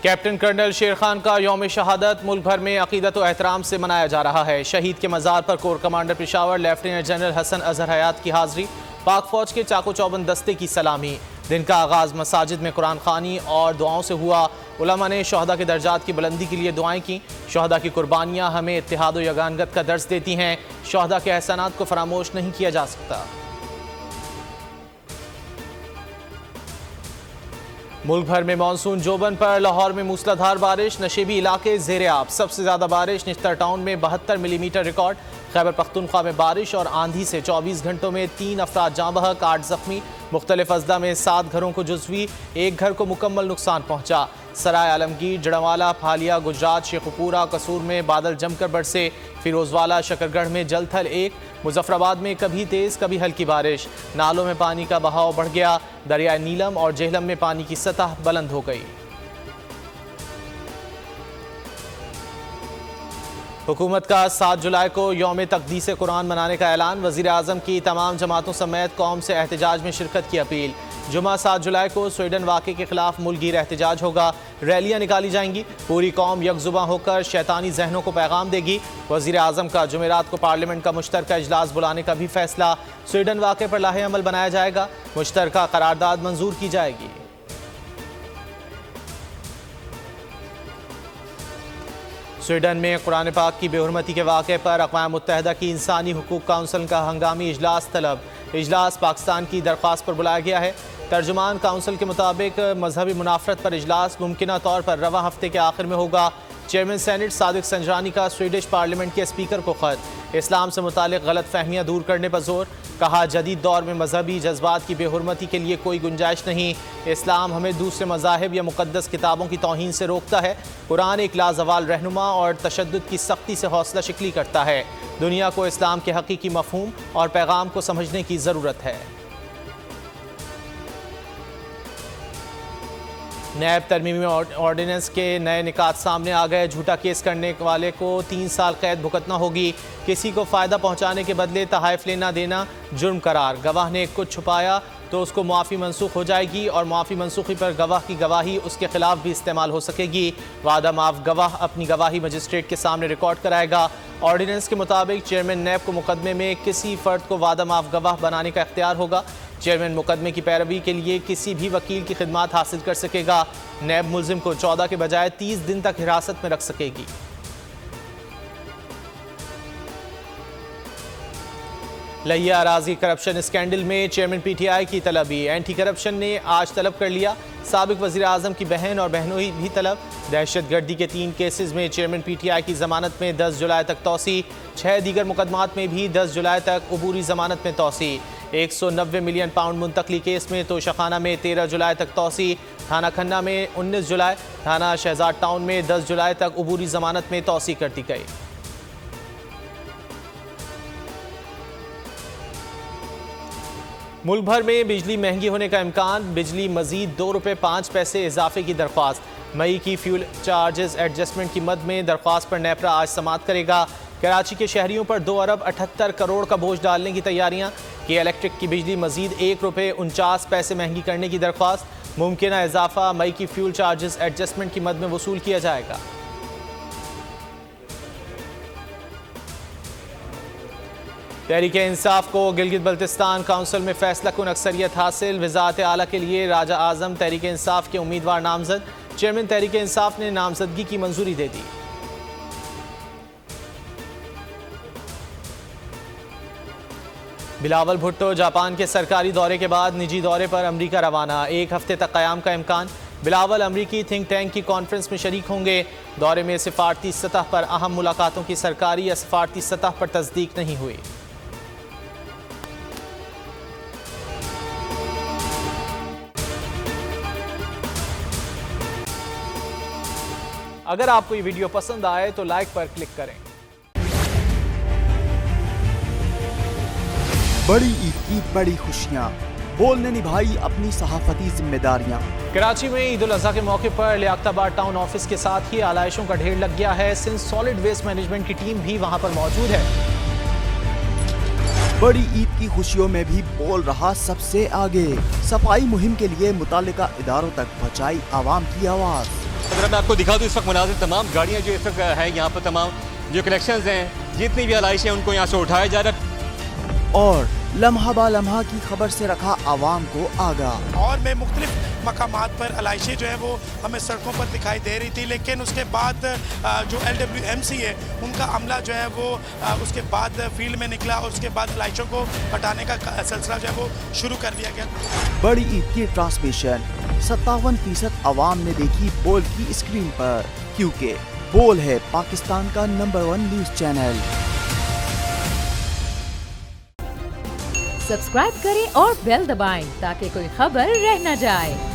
Captain colonel शेर खान का यौम शहादत मुल्क भर में अकीदत व एहतराम से मनाया जा रहा है। शहीद के मज़ार पर core commander Peshawar lieutenant general Hasan Azhar Hayat की हाजिरी, पाक फौज के चाको चौबंद दस्ते की सलामी। दिन का आगाज़ मसाजिद में कुरान खानी और दुआओं से हुआ। उलमा ने शहदा के दर्जात की बुलंदी के लिए दुआएं की। शहदा की कुर्बानियाँ हमें इत्तेहाद व यगानगत का दर्स देती हैं। शहदा के एहसानात को फरामोश नहीं किया जा सकता। मुल्क भर में मानसून जोबन पर। लाहौर में मूसलाधार बारिश, नशेबी इलाके ज़ेरे आब। सबसे ज़्यादा बारिश निश्तर टाउन में 72 मिलीमीटर रिकॉर्ड। खैबर पख्तूनख्वा में बारिश और आंधी से 24 घंटों में 3 अफराद जाँ बहक, 8 जख्मी। मुख्तलिफ अजला में 7 घरों को जुज़वी, 1 घर को मुकम्मल नुकसान पहुँचा। सराय आलमगीर, जड़वाला, फालिया, गुजरात, शेखुपुरा, कसूर में बादल जमकर बरसे। फिरोजवाला, शकरगढ़ में जलथल 1। मुजफ्फराबाद में कभी तेज़ कभी हल्की बारिश। नालों में पानी का बहाव बढ़ गया। दरिया नीलम और जेहलम में पानी की सतह बुलंद हो गई। हुकूमत का 7 जुलाई को यौम तक़दीस कुरान मनाने का ऐलान। वज़ीर आज़म की तमाम जमातों समेत कौम से एहतजाज में शिरकत की अपील। जुमा 7 जुलाई को स्वीडन वाक़े के खिलाफ मुल्कगीर एहतजाज होगा। रैलियाँ निकाली जाएंगी। पूरी कौम यकजुबा होकर शैतानी जहनों को पैगाम देगी। वज़ीर आज़म का जुमेरात को पार्लियामेंट का मुश्तरका इजलास बुलाने का भी फैसला। स्वीडन वाक़े पर लाहे अमल बनाया जाएगा। मुश्तरका करारदाद मंजूर की जाएगी। स्वीडन में कुरान पाक की बेहुरमती के वाक़े पर अक़वाम मुत्तहिदा की इंसानी हुकूक काउंसिल का हंगामी इजलास तलब। इजलास पाकिस्तान की दरख्वास्त पर बुलाया गया है। तर्जुमान काउंसिल के मुताबिक मजहबी मुनाफरत पर इजलास मुमकिना तौर पर रवा हफ्ते के आखिर में होगा। चेयरमैन सेनेट सादिक संजरानी का स्वीडिश पार्लियामेंट के स्पीकर को ख़त। इस्लाम से मुतालिक गलत फहमियाँ दूर करने पर जोर। कहा, जदीद दौर में मजहबी जज्बात की बेहुरमती के लिए कोई गुंजाइश नहीं। इस्लाम हमें दूसरे मज़ाहिब या मुक़द्दस किताबों की तौहीन से रोकता है। कुरान एक लाजवाल रहनुमा और तशद्दुद की सख्ती से हौसला शिकली करता है। दुनिया को इस्लाम के हकीकी मफ़हूम और पैगाम को समझने की ज़रूरत है। नैब तरमीमी ऑर्डिनेंस के नए निकात सामने आ गए। झूठा केस करने वाले को 3 साल कैद भुगतना होगी। किसी को फ़ायदा पहुंचाने के बदले तहाइफ लेना देना जुर्म करार। गवाह ने कुछ छुपाया तो उसको मुआफ़ी मनसूख हो जाएगी और मुआफ़ी मनसूखी पर गवाह की गवाही उसके खिलाफ भी इस्तेमाल हो सकेगी। वादा माफ गवाह अपनी गवाही मजिस्ट्रेट के सामने रिकॉर्ड कराएगा। ऑर्डिनेंस के मुताबिक चेयरमैन नैब को मुकदमे में किसी फ़र्द को वादा माफ गवाह बनाने का इख्तियार होगा। चेयरमैन मुकदमे की पैरवी के लिए किसी भी वकील की खिदमात हासिल कर सकेगा। नैब मुलजिम को 14 के बजाय 30 दिन तक हिरासत में रख सकेगी। लिया अराजी करप्शन स्कैंडल में चेयरमैन PTI की तलबी। एंटी करप्शन ने आज तलब कर लिया। साबिक वज़ीर आज़म की बहन और बहनोई भी तलब। दहशतगर्दी के 3 केसेस में चेयरमैन PTI की ज़मानत में 10 जुलाई तक तौसी। 6 दीगर मुकदमात में भी 10 जुलाई तक अबूरी ज़मानत में तौसी। 190 मिलियन पाउंड मुंतकली केस में तोशाखाना में 13 जुलाई तक तौसी। थाना खन्ना में 19 जुलाई, थाना शहजाद टाउन में 10 जुलाई तक अबूरी ज़मानत में तौसी कर दी गई। मुल्क भर में बिजली महंगी होने का इम्कान। बिजली मजीद ₹2.05 इजाफे की दरख्वास्त। मई की फ्यूल चार्जेस एडजस्टमेंट की मद में दरख्वास्त पर नेपरा आज समाअत करेगा। कराची के शहरियों पर 2 अरब 78 करोड़ का बोझ डालने की तैयारियां। कि इलेक्ट्रिक की बिजली मजीद ₹1.49 महंगी करने की दरख्वास्त। मुमकिन इजाफा मई की फ्यूल चार्जेस एडजस्टमेंट की मद में वसूल किया जाएगा। तहरीक इंसाफ को गिलगित बल्तिस्तान काउंसिल में फैसला कुन अक्सरियत हासिल। वज़ारत आला के लिए राजा आज़म तहरीक इंसाफ के उम्मीदवार नामजद। चेयरमैन तहरीक इंसाफ ने नामजदगी की मंजूरी दे दी। बिलावल भुट्टो जापान के सरकारी दौरे के बाद निजी दौरे पर अमरीका रवाना। 1 हफ्ते तक क़याम का इम्कान। बिलावल अमरीकी थिंक टैंक की कॉन्फ्रेंस में शरीक होंगे। दौरे में सिफारती सतह पर अहम मुलाकातों की सरकारी या सिफारती सतह पर तस्दीक नहीं हुई। अगर आपको ये वीडियो पसंद आए तो लाइक पर क्लिक करें। बड़ी ईद की बड़ी खुशियाँ, बोलने निभाई अपनी सहाफती जिम्मेदारियाँ। कराची में ईद उल अज़हा के मौके पर लियाकताबाद टाउन ऑफिस के साथ ही आलाइशों का ढेर लग गया है। सिंध सॉलिड वेस्ट मैनेजमेंट की टीम भी वहां पर मौजूद है। बड़ी ईद की खुशियों में भी बोल रहा सबसे आगे। सफाई मुहिम के लिए मुतालिका इदारों तक पहुंचाई आवाम की आवाज। अगर मैं आपको दिखा दूं इस वक्त मुनाजिर तमाम गाड़ियां जो इस वक्त है यहाँ पर, तमाम जो कलेक्शंस हैं, जितनी भी आलाइश हैं उनको यहाँ से उठाया जा रहा है और लम्हा बा लम्हा की खबर से रखा आवाम को आगाह। और में मुख्तलिफ मकामात पर अलाइशें जो है वो हमें सड़कों पर दिखाई दे रही थी, लेकिन उसके बाद जो LWMC है उनका अमला जो है वो उसके बाद फील्ड में निकला और उसके बाद अलाइशों को हटाने का सिलसिला जो है वो शुरू कर दिया गया। बड़ी ईद की ट्रांसमिशन 57% आवाम ने देखी बोल की स्क्रीन पर, क्योंकि बोल है पाकिस्तान का नंबर 1 न्यूज चैनल। सब्सक्राइब करें और बेल दबाएं ताकि कोई खबर रह न जाए।